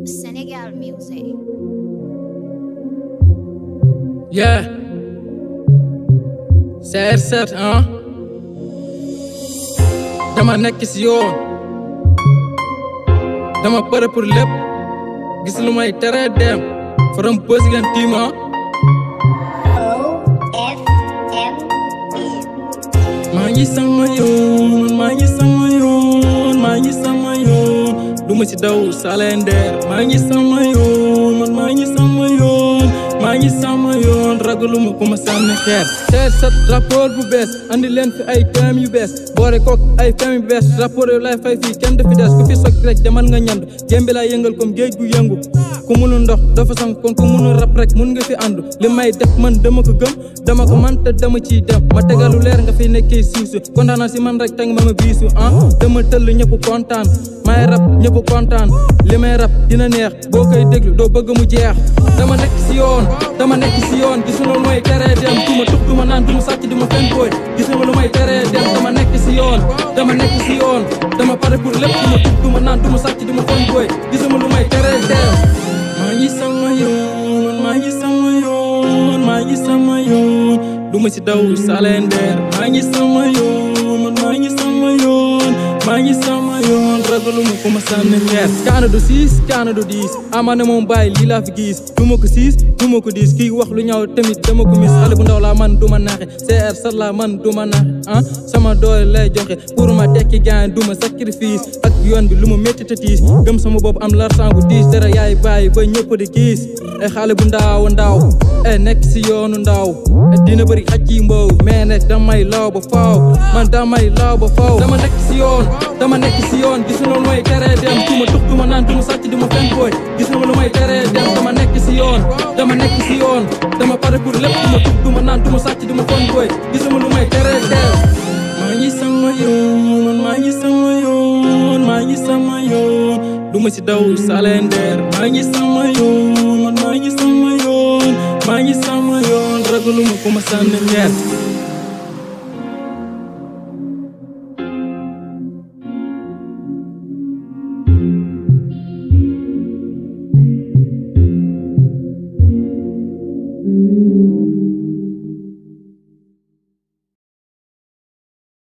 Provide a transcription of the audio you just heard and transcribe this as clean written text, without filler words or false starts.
Senegal music. Yeah. CR7 dama nekk si yoon dama pare pour lépp gis lu may tere dem from bës ngeen tiima maa ngi sama yoon maa ngi sama yoon maa ngi sama yoon du ma si daw salender maa ngi sama yoon man maa ngi sama yoon maa ngi sama yoon ragaluma ku ma sànni xeer CR7 rapport bu bees andi leen fi ay thème yu bees boore kook ay thème yu bees rapport yu lay fay fii kenn du fi des ku fi sog rek demal nga ñandu jéem bi laa yëngal comme géej gu yëngu ku mënul ndox dafa sang kon ku mënul rap rek mun nga fi àndu li may def man dama ko gëm dama ko man te dama ciy dem ma tegalu leer nga fi nekkee siisu kontaan naa si man rek teg ma biisu dama tëll ñëpp kontaan may rap ñëpp kontaan li may rap dina neex boo koy déglu doo bëgg mu jeex dama nekk si yoon gisuma lu may teree dem du ma tux du ma naan du ma sàcc du ma fen booy gisuma lu may teree dem dama nekk si yoon dama pare pour lépp du ma tux du ma naan du ma sàcc du ma fen booy gisuma lu may teree dem maa ngi sama yoon maa ngi sama yoon maa ngi sama yoon du ma si daw salender maa ngi sama yoon man maa ngi sama yoon maa ngi sama yoon ragaluma ku ma sànni xeer kaana du 6 kaana du 10 amaane moom bàyyi lii laa fi gis du ma ko 6 du ma ko 10 kii wax lu ñaaw tamit dama ko mis xale bu ndaw laa man du ma naaxe CR7 laa man du ma naaxe sama doole lay joxe pour ma tekki gaañ du ma sacrifice ak yoon bi lu ma métti te tiis gëm sama bopp am l'argent bu diis dara yaay bàyyi ba ñëpp di gis ay xale bu ndaw nekk si yoonu ndaw dina bëri xaj yi mbow mais nag damay law ba faaw man damay law ba faaw dama nekk si yoon gisuma lu may teree dem du ma tux du ma naan du ma sàcc du ma fen booy gisuma lu may teree dem dama nekk si yoon dama pare pour lépp du ma tux du ma naan du ma sàcc du ma fen booy gisuma lu may teree dem maa ngi sama yoon man maa ngi sama yoon maa ngi sama yoon du ma si daw salender maa ngi sama yoon man maa ngi sama yoon maa ngi sama yoon ragaluma ku ma sànni xeer